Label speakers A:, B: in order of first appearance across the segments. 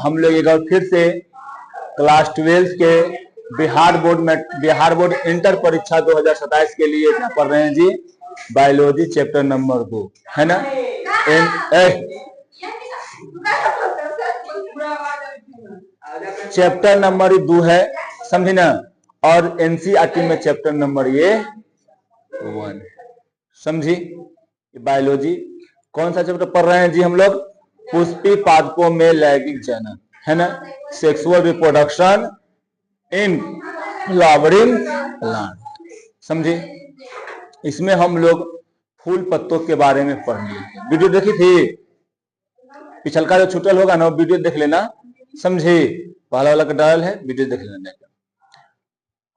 A: हम लोग एक बार फिर से क्लास 12 के बिहार बोर्ड इंटर परीक्षा 2027 के लिए क्या पढ़ रहे हैं जी? बायोलॉजी चैप्टर नंबर 2 है ना। चैप्टर नंबर 2 है, समझे ना। और एनसीईआरटी में चैप्टर नंबर ये 1 समझी। बायोलॉजी कौन सा चैप्टर पढ़ रहे हैं जी हम लोग? पुष्पी पादपों में लैंगिक जनन, है ना, sexual reproduction in flowering plant, समझे। इसमें हम लोग फूल पत्तों के बारे में पढ़ लिए थे। वीडियो देखी थी? पिछलका जो छूटल होगा ना, वीडियो देख लेना, समझे। पहला वाला का डायल है, वीडियो देख लेना।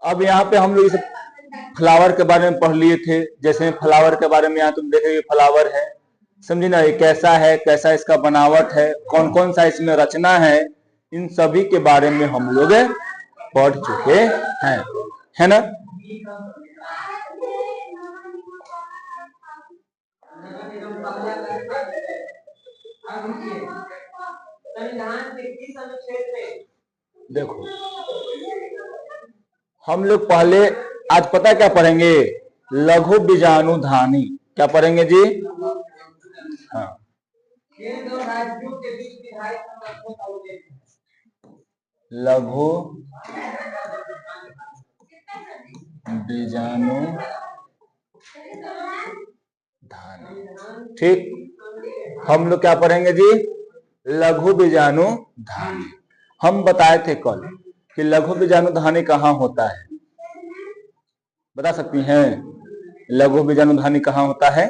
A: अब यहाँ पे हम लोग इसे फ्लावर के बारे में पढ़ लिए थे। जैसे फ्लावर के बारे में यहाँ तुम देख रहे हो, फ्लावर है, समझे ना। ये कैसा है, कैसा इसका बनावट है, कौन कौन सा इसमें रचना है, इन सभी के बारे में हम लोग पढ़ चुके हैं, है ना। देखो हम लोग पहले आज पता क्या पढ़ेंगे? लघु बीजाणुधानी। क्या पढ़ेंगे जी? हाँ, लघु बीजाणुधानी, ठीक। हम लोग क्या पढ़ेंगे जी? लघु बीजाणुधानी। हम बताए थे कल कि लघु बीजाणुधानी कहाँ होता है, बता सकती हैं? लघु बीजाणुधानी कहाँ होता है?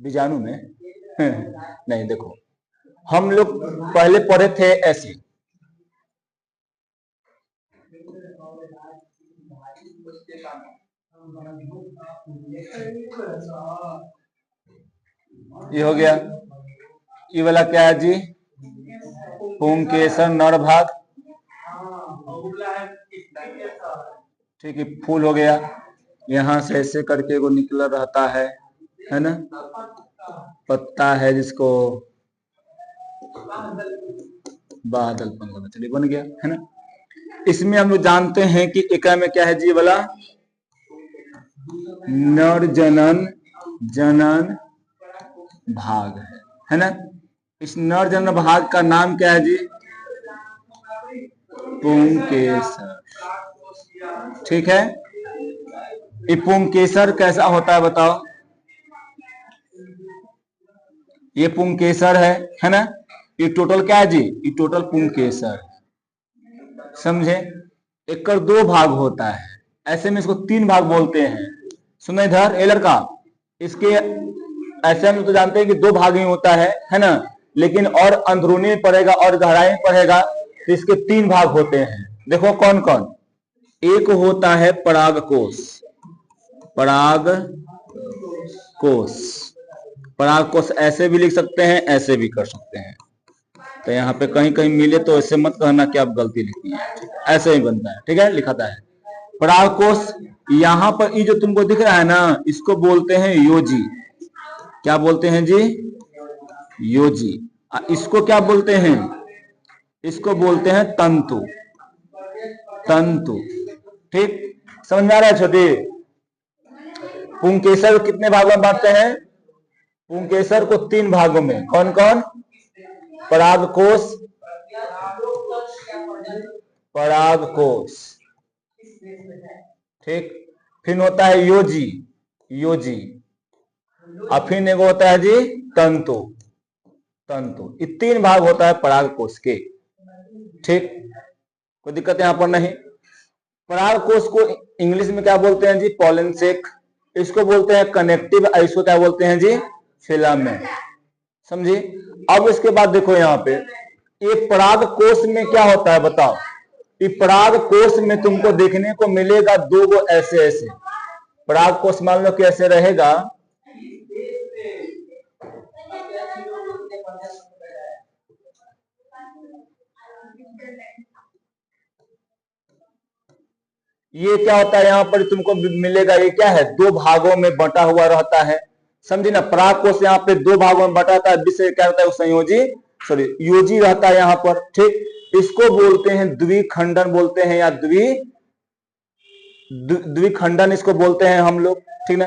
A: बीजाणु में नहीं। देखो हम लोग पहले पढ़े थे ऐसे, ये हो गया। ये वाला क्या है जी? पुंकेसर नर भाग, ठीक है। फूल हो गया, यहां से ऐसे करके वो निकला रहता है ना। पत्ता है जिसको बादल पंख, चलिए बन गया, है ना। इसमें हम लोग जानते हैं कि एका में क्या है जी? वाला नर जनन भाग है ना। इस नर जनन भाग का नाम क्या है जी? पुंकेसर, ठीक है। ये पुंकेसर कैसा होता है बताओ? ये पुंकेसर है ना। ये टोटल क्या है जी? ये टोटल पुंकेसर, समझे। एक कर 2 भाग होता है, ऐसे में इसको 3 भाग बोलते हैं। सुनो इधर, ए लड़का, इसके ऐसे हम तो जानते हैं कि 2 भाग ही होता है ना। लेकिन और अंदरूनी में पड़ेगा और गहराई में पड़ेगा तो इसके 3 भाग होते हैं। देखो कौन कौन? एक होता है परागकोश, परागकोश ऐसे भी लिख सकते हैं, ऐसे भी कर सकते हैं। तो यहाँ पे कहीं कहीं मिले तो ऐसे मत कहना कि आप गलती लिखी है, ऐसे ही बनता है, ठीक है, लिखाता है परागकोश। यहाँ पर ये जो तुमको दिख रहा है ना, इसको बोलते हैं योजी। क्या बोलते हैं जी? योजी। इसको क्या बोलते हैं? इसको बोलते हैं तंतु, ठीक। समझ में आ रहा है छोटे? पुंकेसर कितने भागों में बांटते हैं? पुंकेसर को 3 भागों में। कौन कौन? परागकोश, ठीक। फिर होता है योजी, और फिर एक होता है जी तंतु। ये 3 भाग होता है परागकोश के, ठीक। कोई दिक्कत यहां पर नहीं। परागकोश को इंग्लिश में क्या बोलते हैं जी? पॉलन सेक। इसको बोलते हैं कनेक्टिव, इसको क्या बोलते हैं जी? फिलामेंट, समझी। अब इसके बाद देखो यहाँ पे ये परागकोश में क्या होता है बताओ? ये परागकोश में तुमको देखने को मिलेगा 2 गो ऐसे परागकोश। मान लो कैसे रहेगा, ये क्या होता है? यहाँ पर तुमको मिलेगा, ये क्या है? 2 भागों में बंटा हुआ रहता है, समझे ना। परागकोश यहाँ पे 2 भागों में बंटा था, जिससे क्या होता है? संयोजी सॉरी योजी रहता है यहाँ पर, ठीक। इसको बोलते हैं द्विखंडन बोलते हैं, या द्विखंडन इसको बोलते हैं हम लोग, ठीक ना।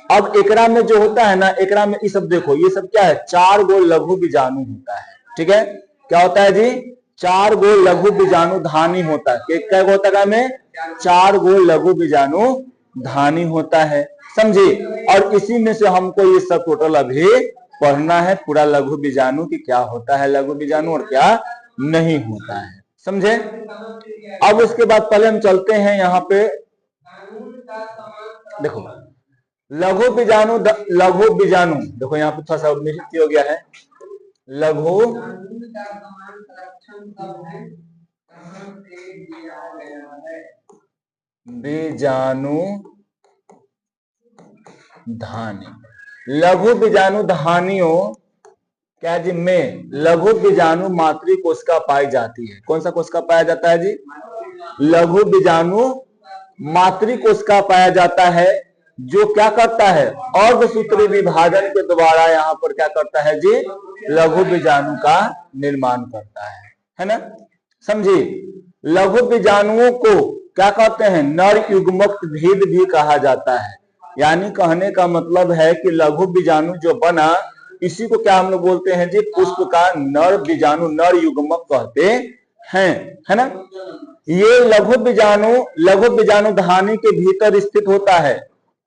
A: अब एकरा में जो होता है ना, एकरा में ये सब देखो, ये सब क्या है, 4 गो लघु बीजाणु होता है, ठीक है। क्या होता है जी, 4 गो लघु बीजाणु धानी होता है। क्या होता है में 4 गो लघु बीजाणु धानी होता है, समझे। और इसी में से हमको ये सब टोटल अभी पढ़ना है, पूरा लघु बीजाणु की क्या होता है लघु बीजाणु और क्या नहीं होता है, समझे। अब उसके बाद पहले हम चलते हैं यहाँ पे, देखो लघु बीजाणु, देखो यहाँ पे थोड़ा सा मिस्टेक हो गया है। लघु बीजाणु धानी, लघु बीजाणु धानियों क्या जी में लघु बीजाणु मातृ कोशिका पाई जाती है। कौन सा कोशिका पाया जाता है जी, लघु बीजाणु मातृ कोशिका पाया जाता है, जो क्या करता है, अर्धसूत्री विभाजन के द्वारा यहाँ पर क्या करता है जी, लघु बीजाणु का निर्माण करता है ना, समझिए। लघु बीजाणुओं को क्या कहते हैं, नर युग्मक भेद भी कहा जाता है। यानी कहने का मतलब है कि लघु बीजाणु जो बना, इसी को क्या हम लोग बोलते हैं जी, पुष्प का नर बीजाणु, नर युग्मक कहते हैं, है ना। ये लघु बीजाणु धानी के भीतर स्थित होता है,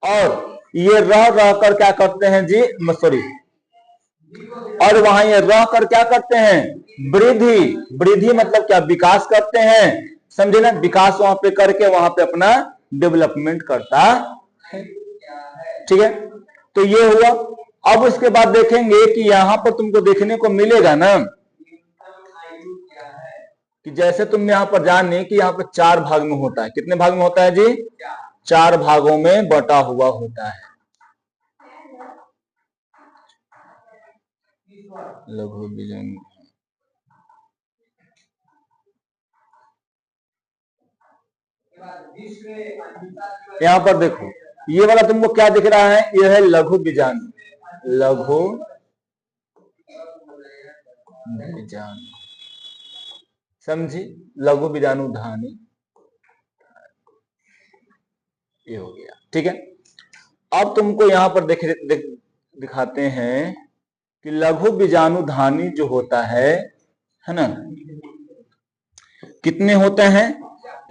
A: और ये रह कर क्या करते हैं जी, सॉरी, और वहां ये रह कर क्या करते हैं, वृद्धि मतलब क्या, विकास करते हैं, समझे ना। विकास वहां पे करके वहां पे अपना डेवलपमेंट करता है, ठीक है। तो ये हुआ। अब उसके बाद देखेंगे कि यहां पर तुमको देखने को मिलेगा ना, कि जैसे तुम यहां पर जाने कि यहाँ पर 4 भाग में होता है। कितने भाग में होता है जी, 4 भागों में बटा हुआ होता है लघु बीजाणु। यहां पर देखो, ये वाला तुमको क्या दिख रहा है, ये है लघु बीजाणु, लघु बीजाणु, समझी, लघु बीजाणु धानी, ये हो गया, ठीक है। अब तुमको यहां पर दिखाते हैं कि लघु बीजाणु धानी जो होता है ना, कितने होते हैं,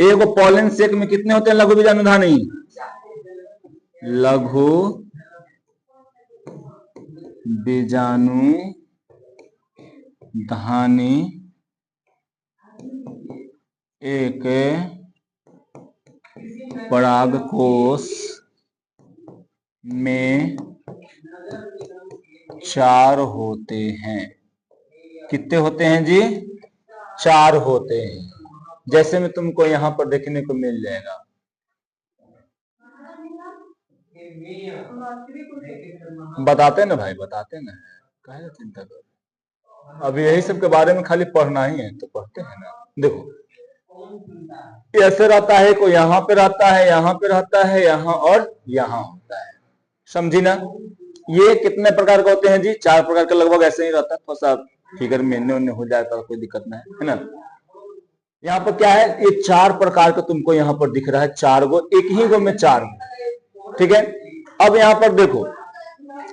A: एक पॉलन सेक में कितने होते हैं लघु बीजाणु धानी, लघु बीजाणु धानी एक परागकोश में 4 होते हैं। कितने होते हैं जी, 4 होते हैं, जैसे में तुमको यहां पर देखने को मिल जाएगा। बताते ना भाई, बताते ना, काहे चिंता करो, अभी यही सब के बारे में खाली पढ़ना ही है तो पढ़ते हैं ना। देखो ऐसे रहता है, कोई यहाँ पे रहता है, यहाँ पे रहता है, यहाँ और यहाँ होता है, समझी ना। ये कितने प्रकार के होते हैं जी, 4 प्रकार के लगभग ऐसे ही रहता है, थोड़ा सा फिगर में इन्ने हो जाए तो कोई दिक्कत नहीं है ना। यहाँ पर क्या है, ये 4 प्रकार का तुमको यहाँ पर दिख रहा है, 4 गो, एक ही गो में 4 गो, ठीक है। अब यहाँ पर देखो,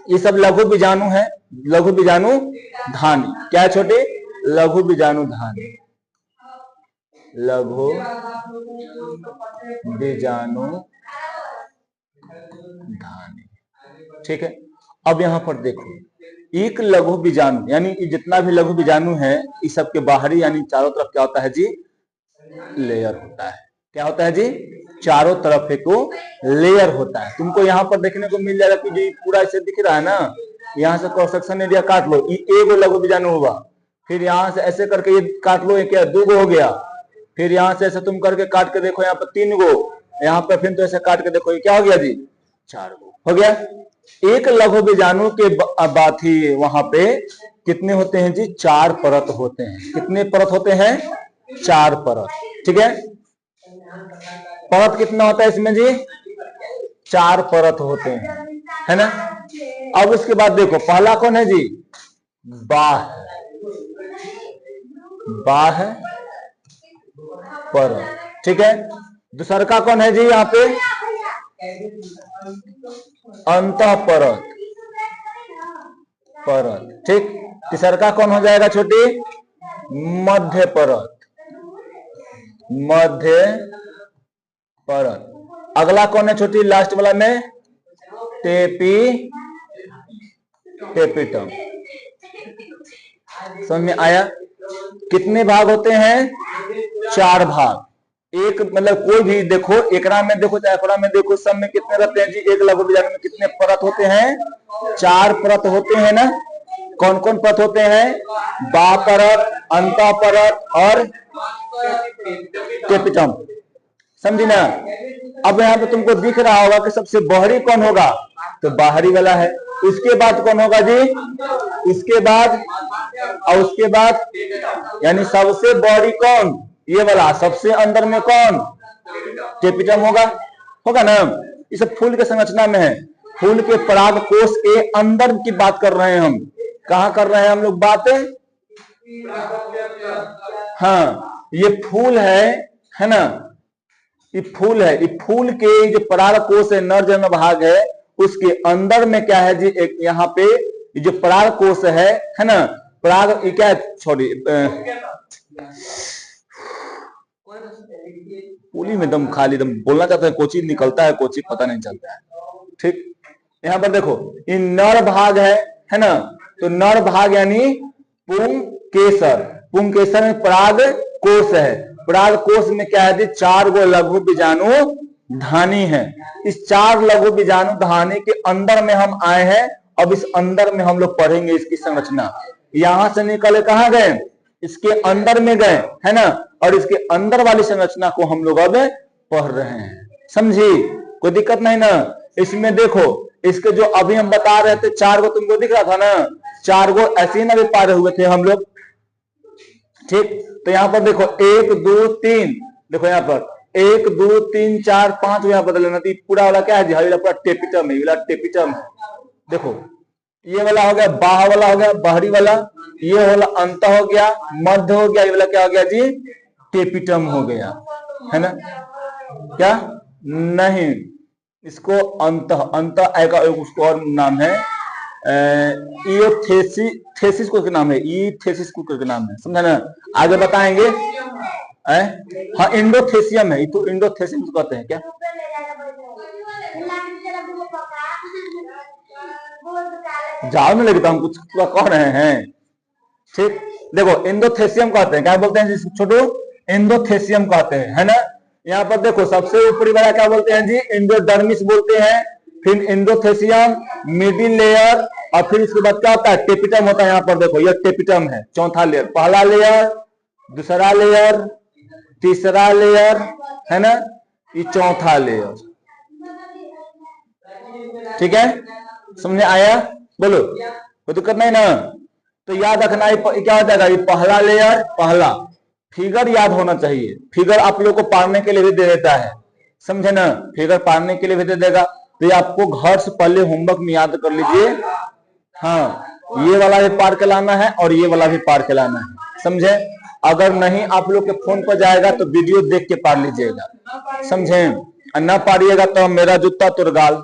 A: ये सब लघु बीजाणु है, लघु बीजाणु धानी, क्या है छोटे, लघु बीजाणु धानी, लघु बीजाणु धानी, ठीक है। अब यहां पर देखो, एक लघु बीजाणु यानी जितना भी लघु बीजाणु है, इस सब के बाहरी यानी चारों तरफ क्या होता है जी, लेयर होता है। क्या होता है जी, चारों तरफ एक लेयर होता है। तुमको यहाँ पर देखने को मिल जाएगा कि जो पूरा ऐसे दिख रहा है ना, यहाँ से क्रॉस सेक्शन एरिया काट लो, ये एक लघु बीजाणु होगा, फिर यहाँ से ऐसे करके ये काट लो, ये क्या 2 गो हो गया, फिर यहाँ से ऐसे तुम करके काट के देखो यहाँ पर 3 गो, यहाँ पर फिर तो ऐसे काट के देखो ये क्या हो गया जी, 4 गो हो गया। एक लघु बीजाणु के बाद ही वहां पे कितने होते हैं जी, 4 परत होते हैं। कितने परत होते हैं, 4 परत, ठीक है। परत कितना होता है इसमें जी, 4 परत होते हैं, है ना। अब उसके बाद देखो, पहला कौन है जी, बाह्य, बाह्य परत, ठीक है। दूसरा का कौन है जी यहाँ पे, अंतः परत, परत, ठीक। तीसरा का कौन हो जाएगा छोटी, मध्य परत, मध्य परत। अगला कौन है छोटी, लास्ट वाला में टेपिटम। समझ में आया। कितने भाग होते हैं, 4 भाग। एक मतलब कोई भी देखो, एकरा में देखो चाहे एकरा में देखो, सब में कितने रहते हैं जी, एक लघु बीजाणु में कितने परत होते हैं, 4 परत होते हैं ना। कौन कौन परत होते हैं, बा परत, अंतः परत और टेपिटम, समझी ना। अब यहाँ पे तुमको दिख रहा होगा कि सबसे बाहरी कौन होगा, तो बाहरी वाला है। उसके बाद कौन होगा जी, उसके बाद और उसके बाद, यानी सबसे बाहरी कौन, ये वाला। सबसे अंदर में कौन, टेपिटम होगा, होगा ना। ये सब फूल के संरचना में है। फूल के पराग कोश के अंदर की बात कर रहे हैं हम। कहाँ कर रहे हैं हम लोग बातें, हाँ ये फूल है ना, ये फूल है। ये फूल के जो पराग कोश है, नर जन्म भाग है, उसके अंदर में क्या है जी, एक यहाँ पे ये जो पराग कोश है ना, पराग ये क्या है, सॉरी पूली में दम खाली दम बोलना चाहते हैं, कोची निकलता है, कोची पता नहीं चलता है, ठीक। यहाँ पर देखो ये नर भाग है ना, तो नर भाग यानी पुंकेसर। पुंकेसर में पराग कोश है। पराग कोश में क्या है जी, 4 गो लघु बीजाणु धानी है। इस 4 लघु बीजाणु धानी के अंदर में हम आए हैं। अब इस अंदर में हम लोग पढ़ेंगे इसकी संरचना। यहां से निकले कहां गए, इसके अंदर में गए, है ना। और इसके अंदर वाली संरचना को हम लोग अब पढ़ रहे हैं, समझी, कोई दिक्कत नहीं ना। इसमें देखो, इसके जो अभी हम बता रहे थे 4 गो तुमको दिख रहा था ना, 4 गो ऐसे ही ना भी पारे हुए थे हम लोग, ठीक। तो यहाँ पर देखो 1 2 3, देखो यहाँ पर 1 2 3 4 5 यहाँ बदल लेना। तो पूरा वाला क्या है जी, वाला पूरा टेपिटम है, वाला टेपिटम है। देखो ये वाला हो गया, बाह वाला हो गया, बाहरी वाला, ये वाला अंत हो गया, मध्य हो गया, ये वाला क्या हो गया जी, टेपिटम हो गया, है ना। क्या नहीं, इसको अंत आएगा, उसको और नाम है थेसिस को नाम है, थेसिस को नाम है, समझा ना। आगे बताएंगे। हाँ इंडोथेसियम है, तो इंडोथेसियम कहते हैं क्या, जाओ में लगता हम कुछ कह रहे हैं, ठीक। देखो इंडोथेसियम कहते हैं, क्या बोलते हैं जी छोटू, इंडोथेसियम कहते हैं, है ना। यहाँ पर देखो सबसे ऊपरी वाला क्या बोलते हैं जी, इंडोडर्मिस बोलते हैं, फिर इंडोथेसियम, मिडिल लेयर, और फिर इसके बाद क्या होता है, टेपिटम होता है। यहाँ पर देखो ये टेपिटम है, चौथा लेयर, पहला लेयर, दूसरा लेयर, तीसरा लेयर, है ना, ये चौथा लेयर, ठीक है, समझ आया, बोलो, कोई दिक्कत नहीं ना। तो याद रखना क्या हो जाएगा, ये पहला लेयर, पहला फिगर याद होना चाहिए। फिगर आप लोग को पढ़ने के लिए भी दे देता है, समझे ना, फिगर पढ़ने के लिए भी दे देगा। तो ये आपको घर से पहले होमवर्क में याद कर लीजिए। हाँ ये वाला भी पार के लाना है और ये वाला भी पार के लाना है, समझे। अगर नहीं आप लोग के फोन पर जाएगा तो वीडियो देख के पार लीजिएगा, समझे। और ना पारिएगा तो मेरा जूता तुर गाल,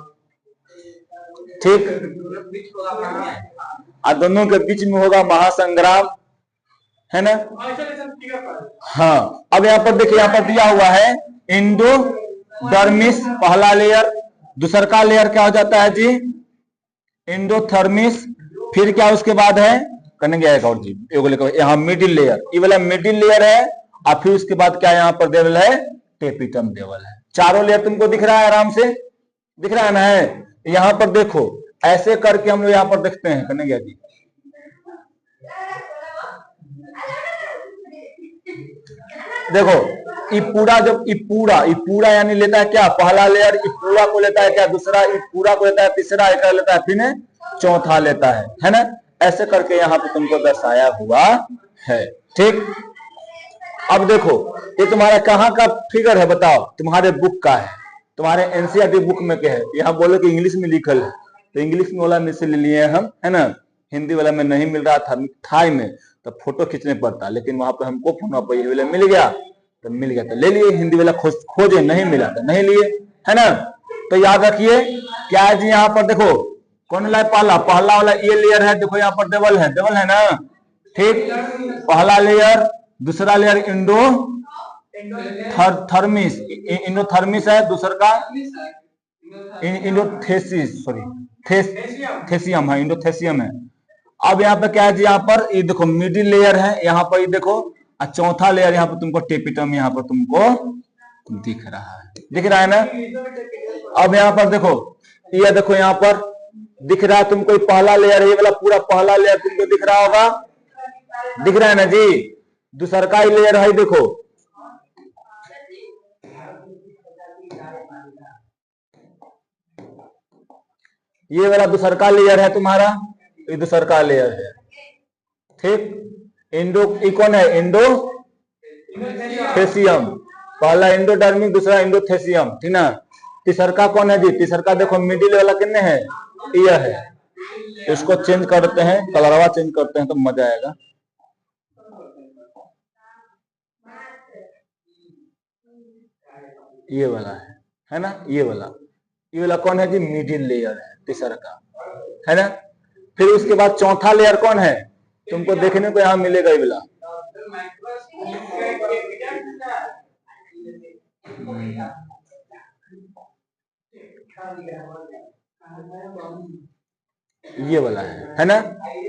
A: ठीक। और दोनों के बीच में होगा महासंग्राम, है ना। हाँ अब यहाँ पर देखिए, यहाँ पर दिया हुआ है इंडोडर्मिस पहला लेयर, दूसरा लेयर क्या हो जाता है जी, इंडोथर्मिस, फिर क्या उसके बाद है करने गया और जी यहाँ मिडिल लेयर, ये वाला मिडिल लेयर है, और फिर उसके बाद क्या यहाँ पर देवल है, टेपिटम देवल है। चारों लेयर तुमको दिख रहा है, आराम से दिख रहा है ना। है यहाँ पर देखो ऐसे करके हम लोग यहाँ पर देखते हैं, करने गया जी, देखो ये पूरा, जब ये पूरा यानी लेता है क्या, पहला लेयर ये पूरा को लेता है क्या, दूसरा ये पूरा को लेता है, तीसरा एक लेता है, फिर चौथा लेता है ना। ऐसे करके यहाँ पे तुमको दर्शाया हुआ है, ठीक। अब देखो ये तुम्हारा कहाँ का फिगर है बताओ, तुम्हारे बुक का है, तुम्हारे एनसीईआरटी बुक में क्या है। यहाँ बोलो कि इंग्लिश में लिखल है, तो इंग्लिश में वाला में से ले लिए हम, है ना। हिंदी वाला में नहीं मिल रहा था थाई में, तो फोटो खींचने पड़ता, लेकिन वहां पे हमको फोन पर ये वाला मिल गया तो मिल गया, तो ले लिए। हिंदी वाला खोजे नहीं मिला तो नहीं लिए, है ना। तो याद रखिए क्या है जी, यहाँ पर देखो कौन लाए, पहला वाला ये लेयर है, देखो यहाँ पर डबल है ना, ठीक। पहला लेयर, दूसरा लेयर इंडो थर्मिस, इंडोथर्मिस है, दूसरा का इंडोथेसिस, सॉरी थेसियम है, इंडोथेसियम है। अब यहाँ पे क्या है जी, यहाँ पर ये देखो मिडिल लेयर है, यहाँ पर ये देखो, और चौथा लेयर यहाँ पर तुमको टेपिटम यहाँ पर तुमको दिख रहा है ना। अब यहाँ पर देखो, ये देखो यहाँ पर दिख रहा है तुमको, पहला लेयर है, ये वाला पूरा पहला लेयर तुमको दिख रहा होगा, दिख रहा है ना जी। दूसरा का लेयर है, देखो ये वाला दूसरा का लेयर है तुम्हारा, ये दूसरा का लेयर है, ठीक। इंडो कौन है, इंडोथेसियम, पहला इंडोडर्मिक, दूसरा इंडोथेसियम, ठीक ना। तीसरा का कौन है जी, तीसरा का देखो मिडिल वाला कितने है, ये है। इसको चेंज करते हैं, कलरवा चेंज करते हैं तो मजा आएगा। ये वाला है ना, ये वाला कौन है जी, मिडिल लेयर है तीसरा का, है ना। फिर उसके बाद चौथा लेयर कौन है, तुमको देखने को यहाँ मिलेगा ये वाला, ये वाला है ना,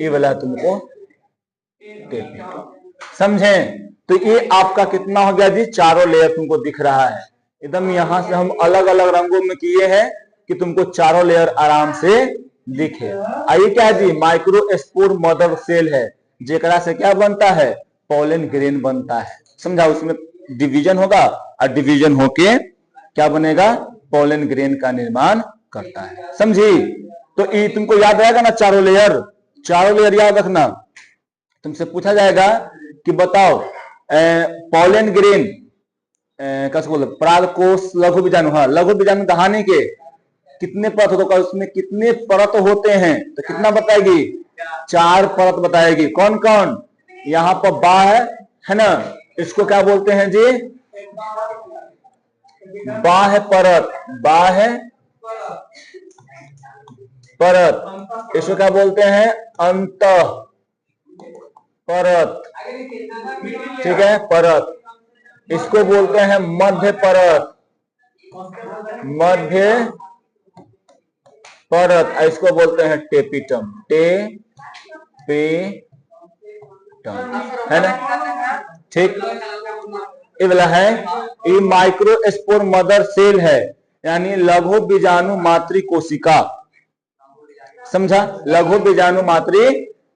A: ये वाला तुमको समझे। तो ये आपका कितना हो गया जी, चारों लेयर तुमको दिख रहा है एकदम। यहां से हम अलग अलग रंगों में किए हैं कि तुमको चारों लेयर आराम से दिखे। आइए क्या है जी, माइक्रोस्पोर मदर सेल है, जेकरा से क्या बनता है, पोलन ग्रेन बनता है, समझा। उसमें डिवीजन होगा और डिवीजन होके क्या बनेगा, पोलन ग्रेन का निर्माण करता है, समझी। तो ये तुमको याद रहेगा ना, चारों लेयर याद रखना। तुमसे पूछा जाएगा कि बताओ पोलन ग्रेन कैसे बोलते, परागकोश लघु बीजाणु, हाँ लघु बीजाणु दहानी के कितने परत होगा, उसमें कितने परत होते हैं, तो कितना बताएगी, 4 परत बताएगी। कौन कौन, यहाँ पर बा है ना, इसको क्या बोलते हैं जी, बाह्य परत, बाह्य परत। इसको क्या बोलते हैं, अंतः परत, ठीक है, परत। इसको बोलते हैं मध्य परत, मध्य परत। इसको बोलते हैं टेपिटम, है ना, ठीक। ये वाला है, ये माइक्रोस्पोर मदर सेल है, यानी लघु बीजाणु मातृ कोशिका, समझा, लघु बीजाणु मातृ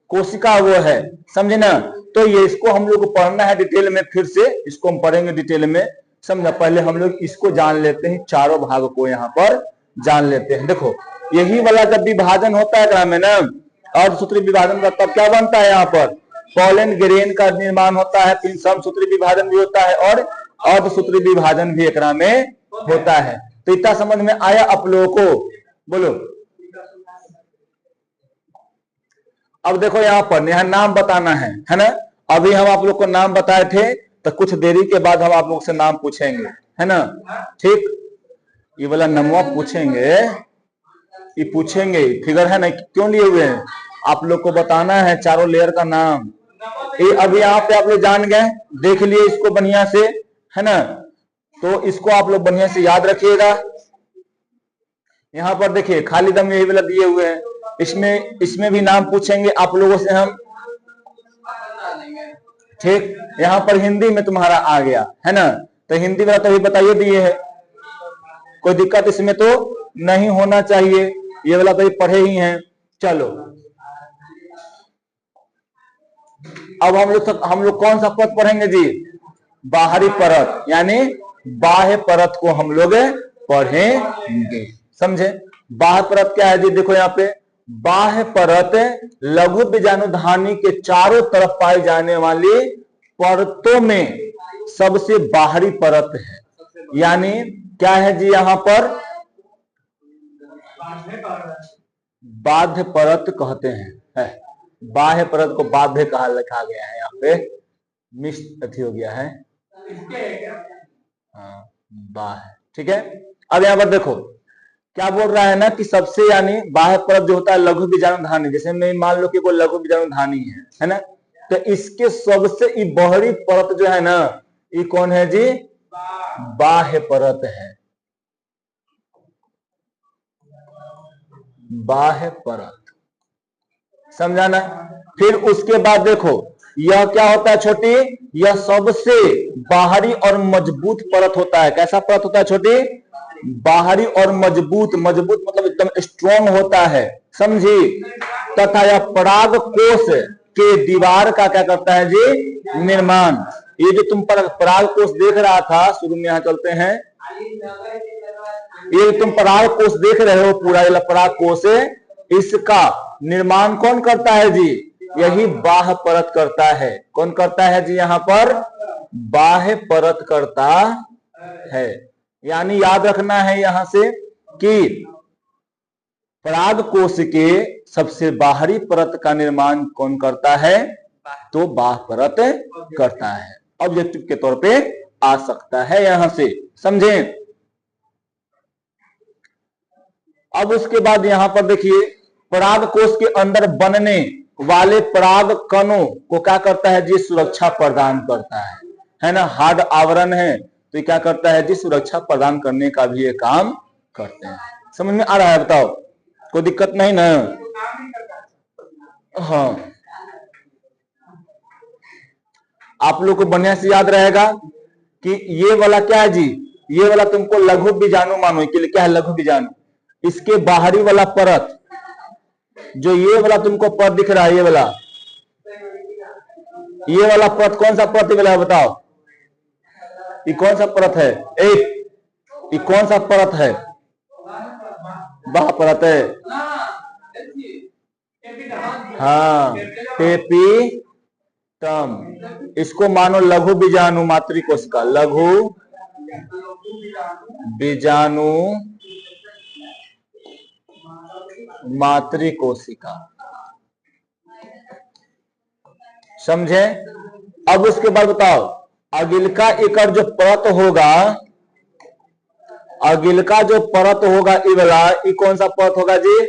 A: कोशिका वो है, समझे ना। तो ये इसको हम लोग को पढ़ना है डिटेल में, फिर से इसको हम पढ़ेंगे डिटेल में, समझा। पहले हम लोग इसको जान लेते हैं, चारों भाग को यहाँ पर जान लेते हैं। देखो यही वाला जब विभाजन होता है में ना, अर्धसूत्री विभाजन का, तब क्या बनता है, यहाँ पर पोलन ग्रेन का निर्माण होता है, फिर समसूत्री विभाजन भी होता है और अर्धसूत्री विभाजन भी एकरा में होता है। तो इतना समझ में आया आप लोगों को, बोलो। अब देखो यहाँ पर यहाँ नाम बताना है ना। अभी हम आप लोग को नाम बताए थे, तो कुछ देरी के बाद हम आप लोग से नाम पूछेंगे, है ना, ठीक। ये वाला नमवा पूछेंगे, ये पूछेंगे, फिगर है ना, क्यों लिए हुए हैं, आप लोग को बताना है चारों लेयर का नाम। ये अभी यहाँ पे आप लोग जान गए, देख लिए इसको बढ़िया से, है ना। तो इसको आप लोग बढ़िया से याद रखिएगा। यहाँ पर देखिए खाली दम यही वाला दिए हुए हैं, इसमें भी नाम पूछेंगे आप लोगों से हम, ठीक। यहाँ पर हिंदी में तुम्हारा आ गया, है ना, तो हिंदी वाला तो भी बताइए दिए है, कोई दिक्कत इसमें तो नहीं होना चाहिए, ये वाला तो पढ़े ही हैं। चलो अब हम लोग कौन सा परत पढ़ेंगे जी, बाहरी परत, यानी बाह्य परत को हम लोग पढ़ेंगे, समझे। बाह्य परत क्या है जी, देखो यहाँ पे बाह्य परत लघु बीजाणु धानी के चारों तरफ पाई जाने वाली परतों में सबसे बाहरी परत है, यानी क्या है जी, यहाँ पर बाध्य परत कहते हैं, है बाह्य परत को बाध्य कहा लिखा गया है, यहाँ पे मिस अथी हो गया है, हाँ बाह्य। ठीक है, अब यहाँ पर देखो क्या बोल रहा है ना कि सबसे यानी बाह्य परत जो होता है लघु बीजाणुधानी, जैसे मैं मान लो कि कोई लघु बीजाणुधानी है ना, तो इसके सबसे बाहरी परत जो है ना ये कौन है जी, बाह्य परत है, बाह्य परत, समझाना। फिर उसके बाद देखो यह क्या होता है छोटी, यह सबसे बाहरी और मजबूत परत होता है। कैसा परत होता है छोटी, बाहरी और मजबूत, मजबूत मतलब एकदम स्ट्रॉन्ग होता है, समझी। तथा यह पराग कोश के दीवार का क्या करता है जी, निर्माण। ये जो तुम पराग कोश देख रहा था, शुरू में यहाँ चलते हैं, ये तुम पराग कोश देख रहे हो पूरा, ये पराग कोश है, इसका निर्माण कौन करता है जी, यही बाह्य परत करता है। कौन करता है जी, यहाँ पर बाह्य परत करता है। यानी याद रखना है यहां से कि पराग कोश के सबसे बाहरी परत का निर्माण कौन करता है, तो बाह्य परत करता है। ऑब्जेक्टिव के तौर पे आ सकता है यहां से, समझे। अब उसके बाद यहां पर देखिए पराग कोश के अंदर बनने वाले पराग कणों को क्या करता है जी, सुरक्षा प्रदान करता है ना। हार्ड आवरण है तो ये क्या करता है जी, सुरक्षा प्रदान करने का भी ये काम करते हैं। समझ में आ रहा है, बताओ, कोई दिक्कत नहीं ना। हाँ, आप लोग को बढ़िया से याद रहेगा कि ये वाला क्या है जी, ये वाला तुमको लघु बीजाणु मानो, के लिए क्या है लघु बीजाणु। इसके बाहरी वाला परत, जो ये वाला तुमको परत दिख रहा है, ये वाला परत कौन सा परत वाला है बताओ, ये कौन सा परत है, एक ये कौन सा परत है, बाह्य परत है, हाँ टेपिटम। इसको मानो लघु बीजाणु मातृकोशिका, लघु बीजाणु मातृकोशिका, समझे। अब उसके बाद बताओ अगिलका एकड़ जो परत होगा, अगिलका जो परत होगा ये वाला, ये कौन सा परत होगा जी,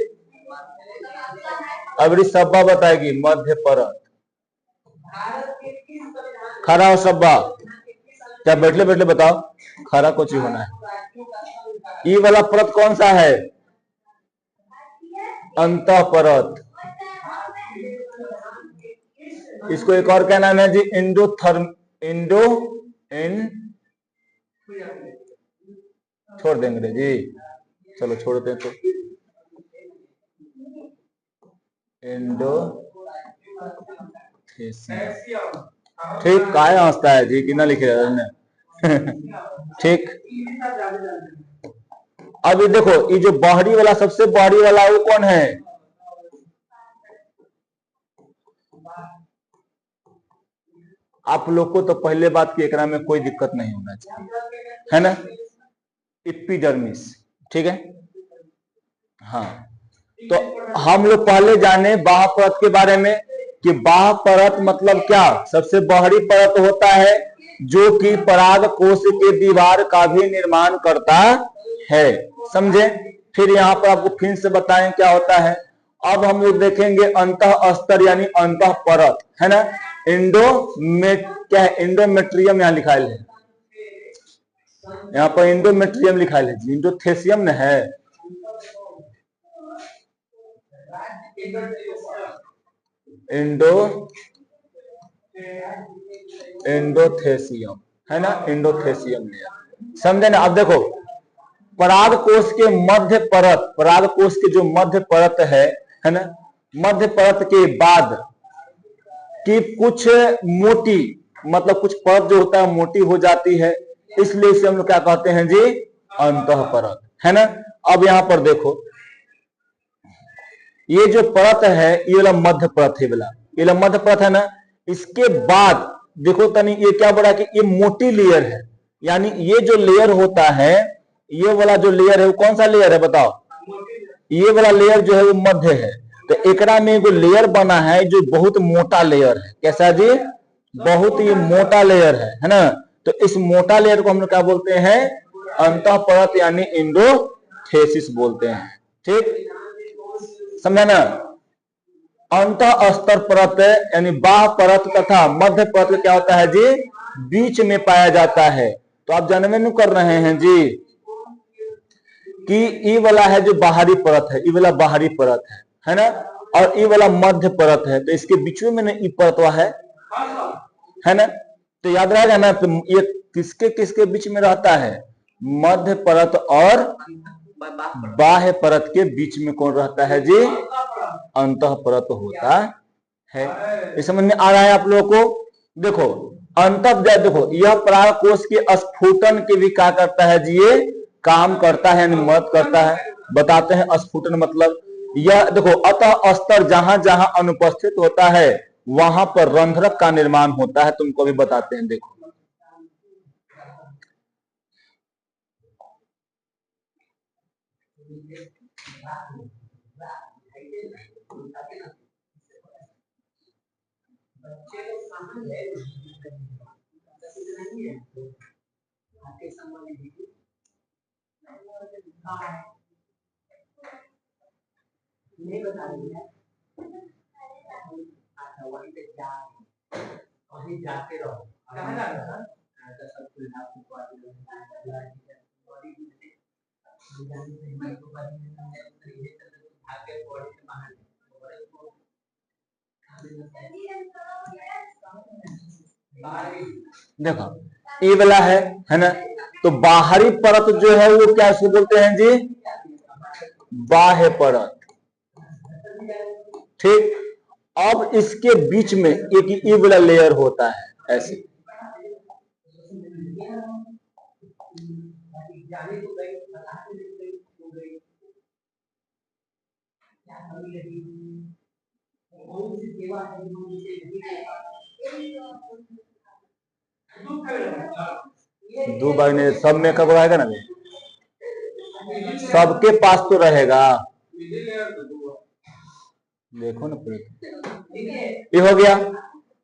A: अबरी सब्बा बताएगी, मध्य परत। खरा और सब्बा, क्या बैठले बैठले बताओ, खरा कुछ ही होना है। ये वाला परत कौन सा है, अंतः परत। इसको एक और क्या नाम है जी, छोड़ देंगे जी, चलो छोड़ते हैं तो ठीक, काय हंसता है जी, कितना लिखे ठीक। अब ये देखो ये जो बाहरी वाला, सबसे बाहरी वाला वो कौन है, आप लोग को तो पहले बात की एकरा में कोई दिक्कत नहीं होना चाहिए, है ना, एपिडर्मिस। ठीक है, हाँ, तो हम लोग पहले जाने बाह्य परत के बारे में कि बाह्य परत मतलब क्या, सबसे बाहरी परत होता है जो कि पराग कोश के दीवार का भी निर्माण करता है, समझे। फिर यहाँ पर आपको फिर से बताएं क्या होता है। अब हम लोग देखेंगे अंतः अस्तर यानी अंतः परत, है ना। क्या है, इंडोमेट्रियम यहाँ लिखा है, यहाँ पर इंडोमेट्रियम लिखा है, इंडोथेसियम न है, इंडोथेसियम है ना, इंडोथेसियम समझे ना। अब देखो पराग कोश के मध्य परत, पराग कोश के जो मध्य परत है ना, मध्य परत के बाद की कुछ मोटी, मतलब कुछ परत जो होता है मोटी हो जाती है, इसलिए इसे हम लोग क्या कहते हैं जी, अंतः परत, है ना। अब यहां पर देखो ये जो परत है ये वाला मध्य परत है, ये वाला मध्य परत है ना। इसके बाद देखो तनी ये क्या बोला कि ये मोटी लेयर है, यानी ये जो लेयर होता है, ये वाला जो लेयर है वो कौन सा लेयर है बताओ, ये वाला लेयर जो है वो मध्य है। तो एकरा में एगो लेयर बना है जो बहुत मोटा लेयर है। कैसा जी? बहुत ही मोटा लेयर है ना। तो इस मोटा लेयर को हम लोग क्या बोलते हैं? अंतः परत यानी एंडोथेसिस बोलते हैं। ठीक, समझा ना। अंतः स्तर परत यानी बाह्य परत तथा मध्य परत क्या होता है जी? बीच में पाया जाता है। तो आप जानवे नहीं कर रहे हैं जी कि ई वाला है जो बाहरी परत है, ई वाला बाहरी परत है ना, और ई वाला मध्य परत है। तो इसके बीच में ना ई परतवा है ना। तो याद रहेगा ना, तो ये किसके किसके बीच में रहता है? मध्य परत और बाह्य परत के बीच में कौन रहता है जी? अंतः परत होता है। इस समझ में आ रहा है आप लोगों को? देखो अंतः, देखो यह पराग कोश के स्फुटन के भी क्या करता है जी? ये काम करता है, मदद करता है। बताते हैं स्फुटन मतलब। यह देखो अतः स्तर जहां जहां अनुपस्थित होता है वहां पर रंध्रक का निर्माण होता है। तुमको भी बताते हैं, देखो नहीं बता रही है, वहीं पे वहीं जाते रहो। कहाँ जाना था? देखो ये वाला है ना। तो बाहरी परत जो है वो क्या से बोलते हैं जी? बाह्य परत। ठीक, अब इसके बीच में एक ई वाला लेयर होता है ऐसे। दो बार नहीं, सब में कब रहेगा ना? सबके पास तो रहेगा। देखो ना पूरे, ये हो गया।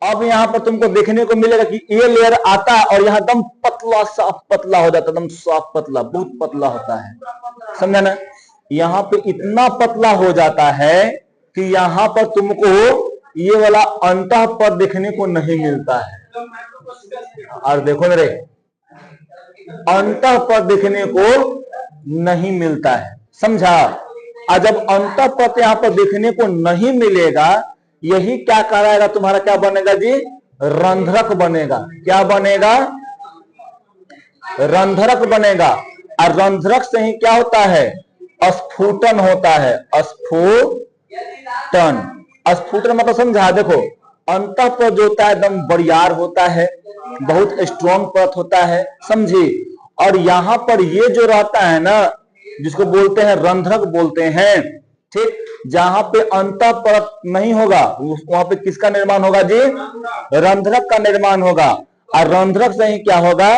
A: अब यहाँ पर तुमको देखने को मिलेगा कि ये लेयर आता है और यहाँ एकदम पतला साफ पतला हो जाता है, एकदम साफ पतला, बहुत पतला होता है। समझा ना? यहाँ पे इतना पतला हो जाता है कि यहाँ पर तुमको ये वाला अंतः पद देखने को नहीं मिलता है। और देखो मेरे, अंतः पद देखने को नहीं मिलता है। समझा? और जब अंतः पद यहाँ पर देखने को नहीं मिलेगा, यही क्या कराएगा? तुम्हारा क्या बनेगा जी? रंध्रक बनेगा। क्या बनेगा? रंध्रक बनेगा। और रंध्रक से ही क्या होता है? स्फुटन होता है। स्फुटन, स्फुटन मतलब समझा? देखो अंतः पद जो होता है एकदम बरियार होता है, बहुत स्ट्रॉन्ग परत होता है, समझी? और यहाँ पर ये जो रहता है ना, जिसको बोलते हैं रंध्रक बोलते हैं। ठीक, जहां पे अंतः परत नहीं होगा वहां पे किसका निर्माण होगा जी? रंध्रक का निर्माण होगा। और रंध्रक से ही क्या होगा?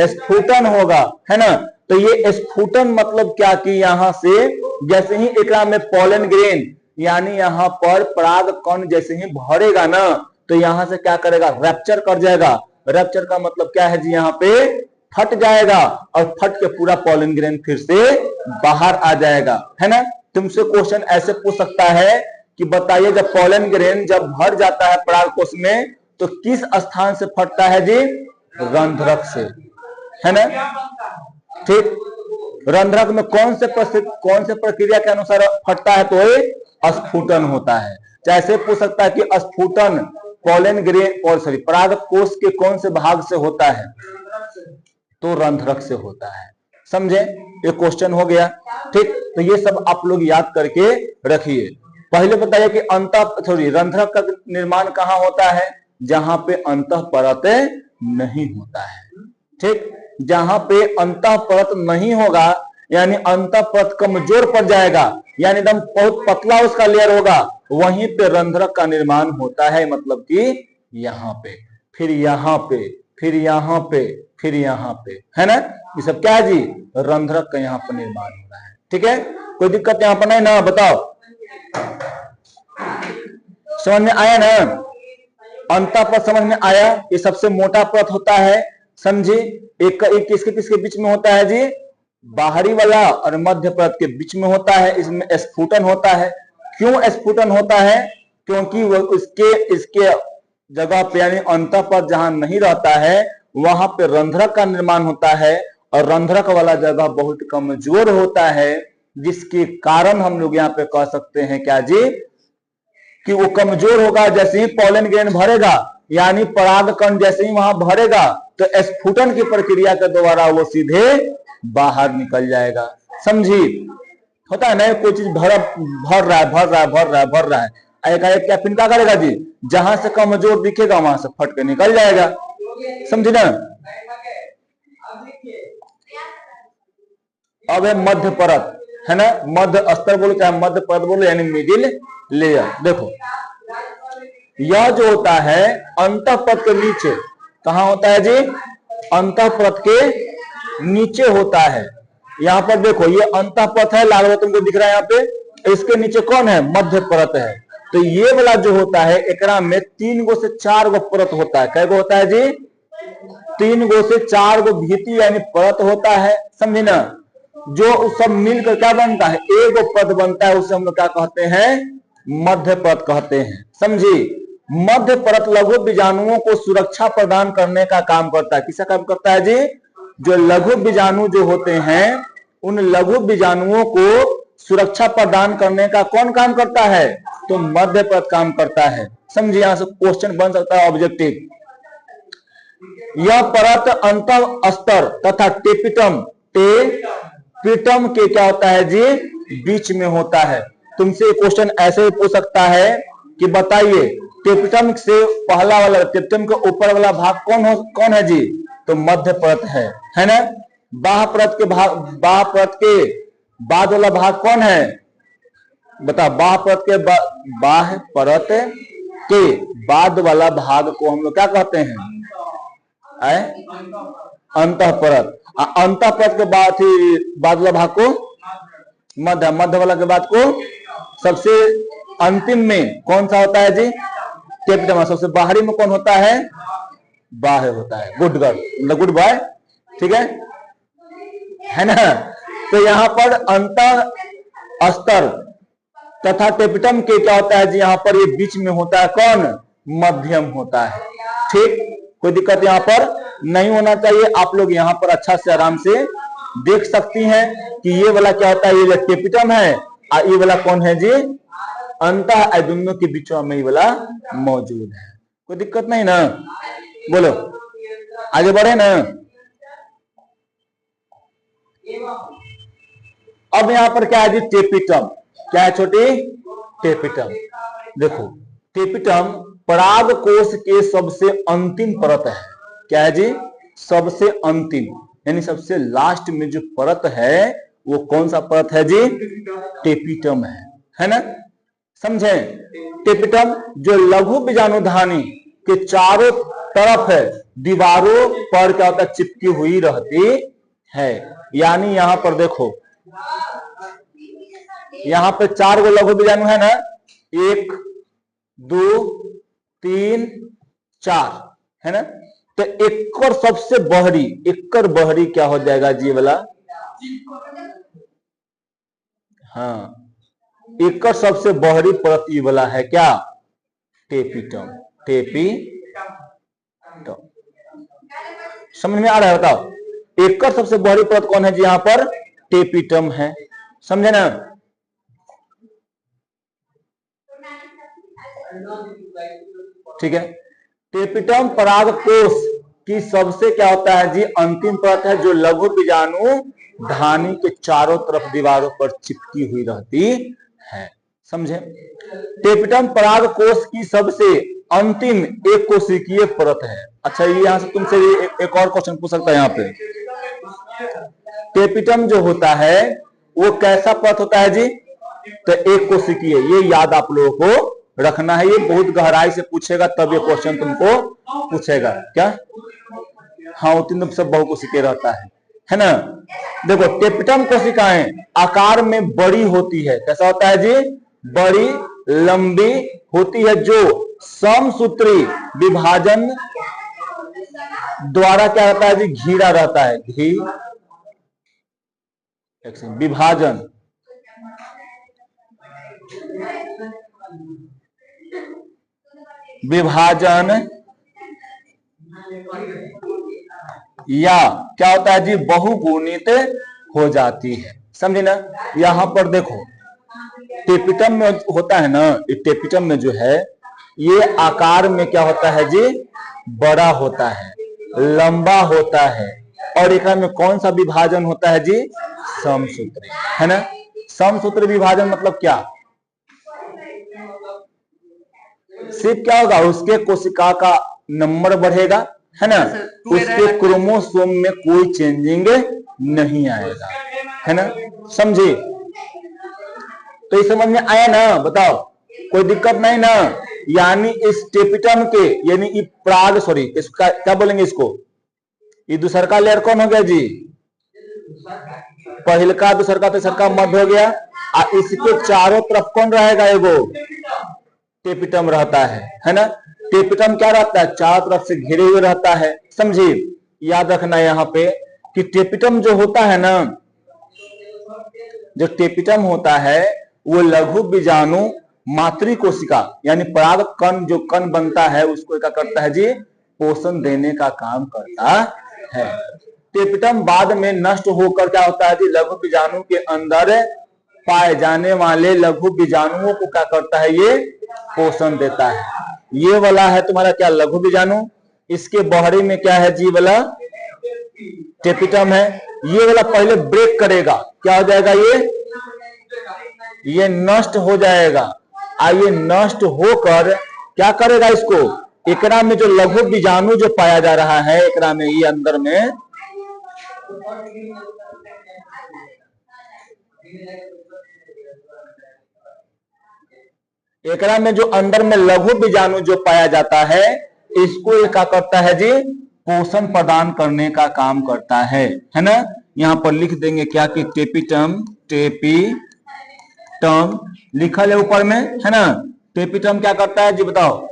A: स्फुटन होगा, है ना। तो ये स्फुटन मतलब क्या कि यहां से जैसे ही एकरा में पॉलन ग्रेन यानी यहाँ पर पराग कण जैसे ही भरेगा ना, तो यहां से क्या करेगा? रैप्चर कर जाएगा। रैप्चर का मतलब क्या है जी? यहाँ पे फट जाएगा और फट के पूरा पॉलन ग्रेन फिर से बाहर आ जाएगा, है ना। तुमसे क्वेश्चन ऐसे पूछ सकता है कि बताइए जब पॉलन ग्रेन जब भर जाता है परागकोश में तो किस स्थान से फटता है जी? रंध्रक से, है ना। ठीक, रंध्रक में कौन से प्रक्रिया के अनुसार फटता है? तो ये स्फुटन होता है। जैसे पूछ सकता है कि स्फुटन पॉलन ग्रेन और सॉरी परागकोश के कौन से भाग से होता है? तो रंध्रक से होता है। समझे? ये क्वेश्चन हो गया। ठीक, तो ये सब आप लोग याद करके रखिए। पहले बताइए कि रंध्रक का निर्माण कहाँ होता है? जहां पे अंतः परत नहीं होता है। ठीक, जहां पे अंतः परत नहीं होगा यानी अंतः परत कमजोर पड़ जाएगा, यानी एकदम बहुत पतला उसका लेयर होगा, वहीं पे रंध्रक का निर्माण होता है। मतलब कि यहाँ पे, फिर यहाँ पे, फिर यहाँ पे, फिर यहाँ पे, है ना। ये सब क्या है जी? रंध्रक का यहाँ पर निर्माण हो रहा है। ठीक है, कोई दिक्कत यहाँ पर नहीं ना? बताओ। समझ में आया ना? अंतःपद समझ में आया? ये सबसे मोटा परत होता है, समझे? एक किसके किसके बीच में होता है जी? बाहरी वाला और मध्य परत के बीच में होता है। इसमें स्फुटन होता है। क्यों स्फुटन होता है? क्योंकि वो इसके जगह पे यानी अंतःपद जहां नहीं रहता है वहां पे रंध्रक का निर्माण होता है और रंध्रक वाला जगह बहुत कमजोर होता है, जिसके कारण हम लोग यहाँ पे कह सकते हैं क्या जी कि वो कमजोर होगा। जैसे ही पॉलन ग्रेन भरेगा यानी परागकण जैसे ही वहां भरेगा तो स्फुटन की प्रक्रिया के द्वारा वो सीधे बाहर निकल जाएगा। समझी? होता है ना, कोई चीज भर रहा है एक क्या फिर क्या करेगा जी? जहां से कमजोर दिखेगा वहां से फट के निकल जाएगा। समझे ना? अब है मध्य परत, है ना? मध्य स्तर बोलो चाहे मध्य परत बोलो यानी मिडिल लेयर। देखो यह जो होता है अंतःपद के नीचे, कहां होता है जी? अंतःपद के नीचे होता है। यहाँ पर देखो ये अंतःपद है, लाल रंग तुमको दिख रहा है यहाँ पे, इसके नीचे कौन है? मध्य परत है। तो ये वाला जो होता है एकरा में 3 गो से 4 गो परत होता है। कै गो होता है जी? 3 गो से 4 गो भीति यानी परत होता है। समझे ना? जो सब मिलकर क्या बनता है? एक पद बनता है, उसे हम लोग क्या कहते हैं? मध्य परत कहते हैं। समझी? मध्य परत लघु बीजाणुओं को सुरक्षा प्रदान करने का काम करता है। किसका काम करता है जी? जो लघु बीजाणु जो होते हैं उन लघु बीजाणुओं को सुरक्षा प्रदान करने का कौन काम करता है? तो मध्य परत काम करता है। समझिए? यहां से क्वेश्चन बन सकता है ऑब्जेक्टिव। यह परत अंतः स्तर तथा टेपिटम के क्या होता है जी? बीच में होता है। तुमसे क्वेश्चन ऐसे ही पूछ सकता है कि बताइए टेपिटम से पहला वाला, टेपिटम के ऊपर वाला भाग कौन है जी? तो मध्य परत है ना? बाह्य परत के बाद वाला भाग कौन है? बता। बाह्य परत के बाद वाला भाग को हम लोग क्या कहते हैं? अंतः परत। अंतः परत के बाद वाला भाग को मध्य वाला के बाद को सबसे अंतिम में कौन सा होता है जी? टेपिटम। सबसे बाहरी में कौन होता है? बाह्य होता है। गुड गर्ल, गुड बॉय, ठीक है ना? तो यहाँ पर अंतः स्तर तथा टेपिटम के क्या होता है जी? यहाँ पर ये बीच में होता है कौन? मध्यम होता है। ठीक, कोई दिक्कत यहाँ पर नहीं होना चाहिए। आप लोग यहाँ पर अच्छा से आराम से देख सकती हैं कि ये वाला क्या होता है? ये टेपिटम है और ये वाला कौन है जी? अंतः। दोनों के बीच में ये वाला मौजूद है। कोई दिक्कत नहीं ना? बोलो, आगे बढ़े ना? अब यहाँ पर क्या है जी? टेपिटम। क्या है छोटी? टेपिटम। देखो टेपिटम पराग कोश के सबसे अंतिम परत है। क्या है जी? सबसे अंतिम यानी सबसे लास्ट में जो परत है वो कौन सा परत है जी? टेपिटम है ना? समझे? टेपिटम जो लघु बीजाणुधानी के चारों तरफ है दीवारों पर क्या होता है? चिपकी हुई रहती है। यानी यहां पर देखो, यहां पे 4 गो लघु बीजाणु है ना? 1 2 3 4 है ना? तो एकर सबसे बहरी क्या हो जाएगा जी वाला? हाँ, एकर सबसे बहरी परत ये वाला है क्या? टेपिटम। समझ में आ रहा है? बताओ एकर सबसे बहरी परत कौन है जी? यहाँ पर टेपिटम है। समझे ना? ठीक है। टेपिटम परागकोश की सबसे क्या होता है जी? अंतिम परत है जो लघु बीजाणु धानी के चारों तरफ दीवारों पर चिपकी हुई रहती है। समझे? टेपिटम परागकोश की सबसे अंतिम एक कोशिकीय परत है। अच्छा, ये यहां से तुमसे एक और क्वेश्चन पूछ सकता है यहाँ पे। टेपिटम जो होता है वो कैसा परत होता है जी? तो एक कोशिकीय। ये याद आप लोगों को रखना है, ये बहुत गहराई से पूछेगा तब ये क्वेश्चन तुमको पूछेगा। क्या? हाँ, वो तीनों सब बहुकोशिकीय रहता है ना? देखो टेपिटम कोशिकाएं आकार में बड़ी होती है। कैसा होता है जी? बड़ी लंबी होती है, जो समसूत्री विभाजन द्वारा क्या रहता है जी, घिरा रहता है। विभाजन विभाजन या क्या होता है जी, बहुगुणित हो जाती है। समझे ना। यहां पर देखो टेपिटम में होता है ना, टेपिटम में जो है ये आकार में क्या होता है जी, बड़ा होता है, लंबा होता है, और एक में कौन सा विभाजन होता है जी, समसूत्री, है ना। समसूत्री विभाजन मतलब क्या, सिर्फ क्या होगा, उसके कोशिका का नंबर बढ़ेगा, है ना, उसके क्रोमोसोम में कोई चेंजिंग नहीं आएगा, है ना। समझे। तो ये समझ में आया ना, बताओ कोई दिक्कत नहीं ना। यानी इस टेपिटम के, यानी प्राग, सॉरी इसका क्या बोलेंगे इसको, ये दूसर का लेयर कौन हो गया जी, पहल का, दूसर का, तीसर का, मध्य हो गया। और इसके चारों तरफ कौन रहेगा, एगो टेपिटम रहता है ना। टेपिटम क्या रहता है, चारों तरफ से घिरे हुए रहता है। समझिए, याद रखना यहाँ पे कि टेपिटम जो होता है ना, जो टेपिटम होता है वो लघु बीजाणु मातृ कोशिका यानी पराग कण, जो कण बनता है उसको क्या करता है जी, पोषण देने का काम करता है। टेपिटम बाद में नष्ट होकर क्या होता है जी, लघु बीजाणु के अंदर पाए जाने वाले लघु बीजाणुओं को क्या करता है, ये पोषण देता है। ये वाला है तुम्हारा क्या, लघु बीजाणु, इसके बाहरी में क्या है जी, वाला टेपिटम है। ये वाला पहले ब्रेक करेगा, क्या हो जाएगा, ये नष्ट हो जाएगा। ये नष्ट होकर क्या करेगा, इसको एकरा में जो लघु बीजाणु जो पाया जा रहा है, एकरा में ये अंदर में एकरा में जो अंदर में लघु बीजाणु जो पाया जाता है, इसको क्या करता है जी, पोषण प्रदान करने का काम करता है ना। यहां पर लिख देंगे क्या कि टेपिटम, टेपिटम लिखल है ऊपर में, है ना। टेपिटम क्या करता है जी, बताओ,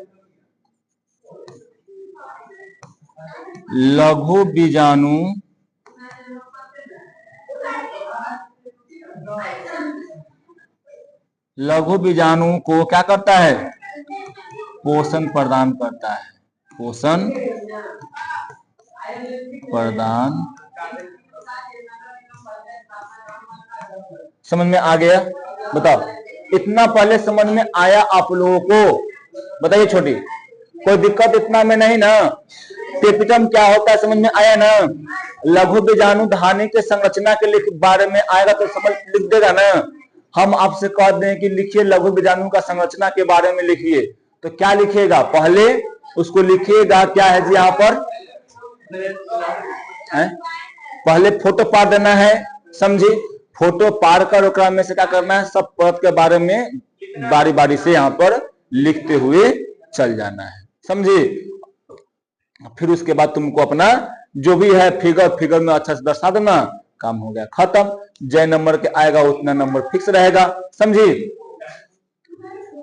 A: लघु बीजाणु लघु बीजाणु को क्या करता है, पोषण प्रदान करता है, पोषण प्रदान। समझ में आ गया, बताओ इतना पहले समझ में आया आप लोगों को, बताइए छोटी, कोई दिक्कत इतना में नहीं ना। टेपिटम क्या होता है समझ में आया ना। लघु बीजाणु धानी के संरचना के बारे में आएगा तो समझ लिख देगा ना। हम आपसे कह दें कि लिखिए लघु बीजाणु का संरचना के बारे में लिखिए, तो क्या लिखिएगा, पहले उसको लिखिएगा क्या है जी, यहाँ पर पहले फोटो पार देना है। समझी, फोटो पार कर ओकरा में से क्या करना है, सब परत के बारे में बारी बारी से यहाँ पर लिखते हुए चल जाना है। समझी, फिर उसके बाद तुमको अपना जो भी है फिगर में अच्छा से दर्शा देना, काम हो गया खत्म। जय नंबर के आएगा उतना नंबर फिक्स रहेगा। समझी,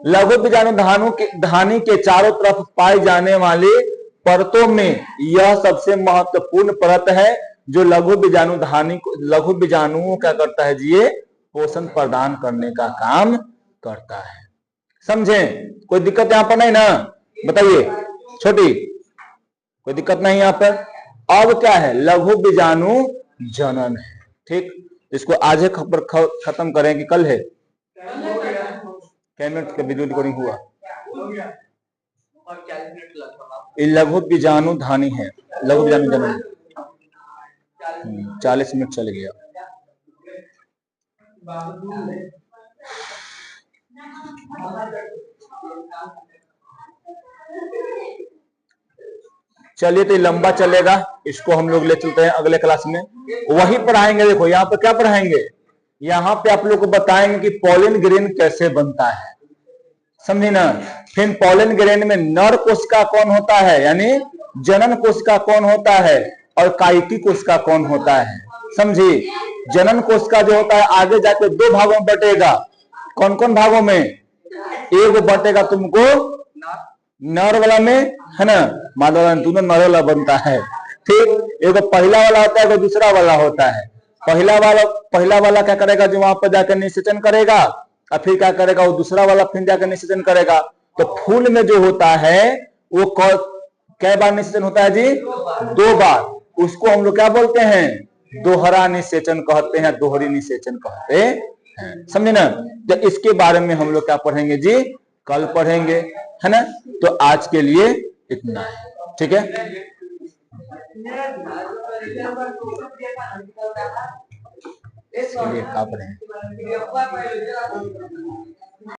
A: लघु बीजाणु धानी के चारों तरफ पाई जाने वाली परतों में यह सबसे महत्वपूर्ण परत है, जो लघु बीजाणुओं क्या करता है जी, ये पोषण प्रदान करने का काम करता है। समझे, कोई दिक्कत यहाँ पर नहीं ना, बताइए छोटी, कोई दिक्कत नहीं यहाँ पर। अब क्या है, लघु बीजाणु जनन है। ठीक, इसको आज खत्म करें कि कल है, क्या मिनट का वीडियो रिकॉर्डिंग हुआ, लघु बीजाणु धानी है, लघु बीजाणु जनन 40 मिनट चल गया। चलिए, तो लंबा चलेगा, इसको हम लोग ले चलते हैं अगले क्लास में, वही पढ़ाएंगे। देखो यहाँ पे क्या पढ़ाएंगे, यहाँ पे आप लोग को बताएंगे कि पॉलन ग्रेन कैसे बनता है। समझे ना। फिर पॉलन ग्रेन में नर कोशिका कौन होता है, यानी जनन कोशिका कौन होता है, और काइटी कोशिका कौन होता है। समझी, जनन कोशिका जो होता है आगे जाके 2 भागों में बटेगा। कौन कौन भागों में, एक बटेगा तुमको नर वाला में, है ना, मादा वाला दोनों नर वाला बनता है। ठीक, एक पहला वाला होता है, एक दूसरा वाला होता है। पहला वाला क्या करेगा, जो वहां पर जाकर निषेचन करेगा, और फिर क्या करेगा, वो दूसरा वाला फिर जाकर निषेचन करेगा। तो फूल में जो होता है वो कै बार निषेचन होता है जी? 2 बार। उसको हम लोग क्या बोलते हैं? दोहरा निषेचन कहते हैं, दोहरी निषेचन कहते हैं। समझे ना? तो इसके बारे में हम लोग क्या पढ़ेंगे जी? कल पढ़ेंगे, है ना। तो आज के लिए इतना है, ठीक है। इसके लिए क्या पढ़ेंगे?